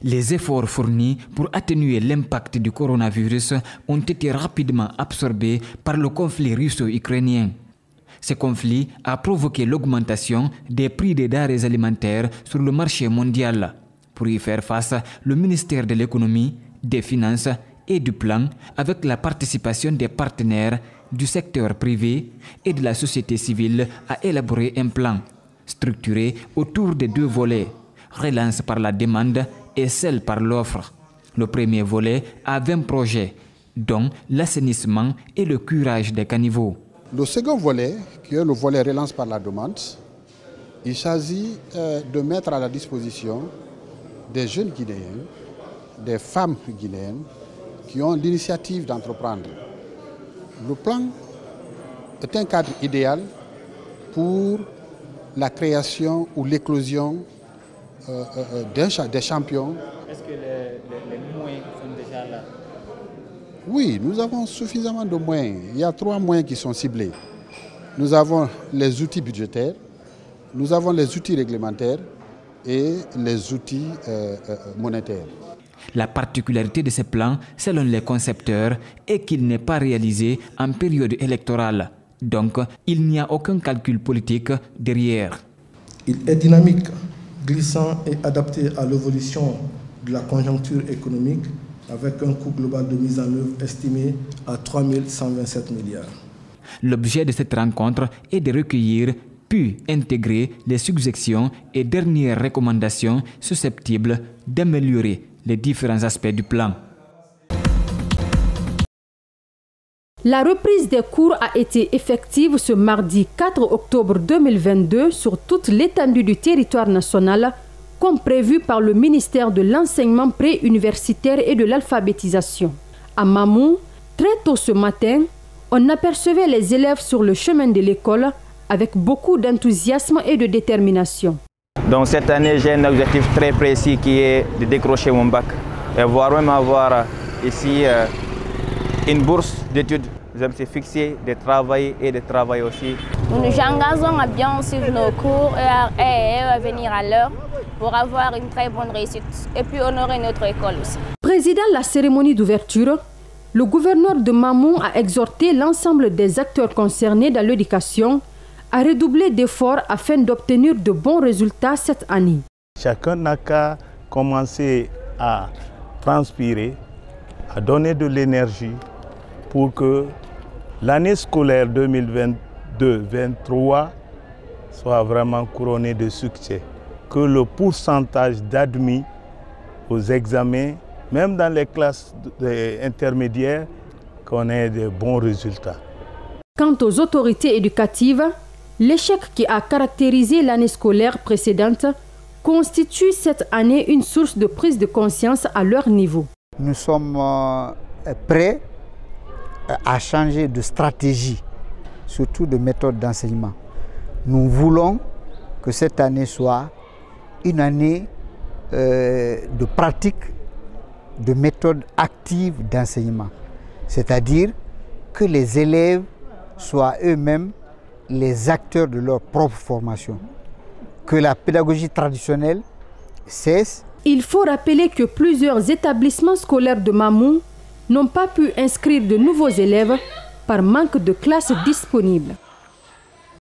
Les efforts fournis pour atténuer l'impact du coronavirus ont été rapidement absorbés par le conflit russo-ukrainien. Ce conflit a provoqué l'augmentation des prix des denrées alimentaires sur le marché mondial. Pour y faire face, le ministère de l'Économie, des Finances et du Plan, avec la participation des partenaires du secteur privé et de la société civile, a élaboré un plan structuré autour de deux volets, relance par la demande et celle par l'offre. Le premier volet a 20 projets, dont l'assainissement et le curage des caniveaux. Le second volet, qui est le volet relance par la demande, il s'agit de mettre à la disposition des jeunes Guinéens, des femmes guinéennes qui ont l'initiative d'entreprendre. Le plan est un cadre idéal pour la création ou l'éclosion des champions. Est-ce que les moyens sont déjà là? Oui, nous avons suffisamment de moyens. Il y a 3 moyens qui sont ciblés. Nous avons les outils budgétaires, nous avons les outils réglementaires et les outils monétaires. La particularité de ce plan, selon les concepteurs, est qu'il n'est pas réalisé en période électorale. Donc, il n'y a aucun calcul politique derrière. Il est dynamique, glissant et adapté à l'évolution de la conjoncture économique avec un coût global de mise en œuvre estimé à 3 127 milliards. L'objet de cette rencontre est de recueillir puis intégrer les suggestions et dernières recommandations susceptibles d'améliorer les différents aspects du plan. La reprise des cours a été effective ce mardi 4 octobre 2022 sur toute l'étendue du territoire national, comme prévu par le ministère de l'Enseignement préuniversitaire et de l'Alphabétisation. À Mamou, très tôt ce matin, on apercevait les élèves sur le chemin de l'école avec beaucoup d'enthousiasme et de détermination. Donc cette année, j'ai un objectif très précis qui est de décrocher mon bac et voire même avoir ici une bourse d'études. Je me suis fixé de travailler et de travailler aussi. Nous nous engageons à bien suivre nos cours et à venir à l'heure pour avoir une très bonne réussite et puis honorer notre école aussi. Président de la cérémonie d'ouverture, le gouverneur de Mamou a exhorté l'ensemble des acteurs concernés dans l'éducation à redoubler d'efforts afin d'obtenir de bons résultats cette année. Chacun n'a qu'à commencer à transpirer, à donner de l'énergie pour que l'année scolaire 2022-2023 soit vraiment couronnée de succès. Que le pourcentage d'admis aux examens, même dans les classes intermédiaires, qu'on ait de bons résultats. Quant aux autorités éducatives, l'échec qui a caractérisé l'année scolaire précédente constitue cette année une source de prise de conscience à leur niveau. Nous sommes prêts à changer de stratégie, surtout de méthode d'enseignement. Nous voulons que cette année soit une année de pratique, de méthode active d'enseignement. C'est-à-dire que les élèves soient eux-mêmes les acteurs de leur propre formation. Que la pédagogie traditionnelle cesse. Il faut rappeler que plusieurs établissements scolaires de Mamou n'ont pas pu inscrire de nouveaux élèves par manque de classes disponibles.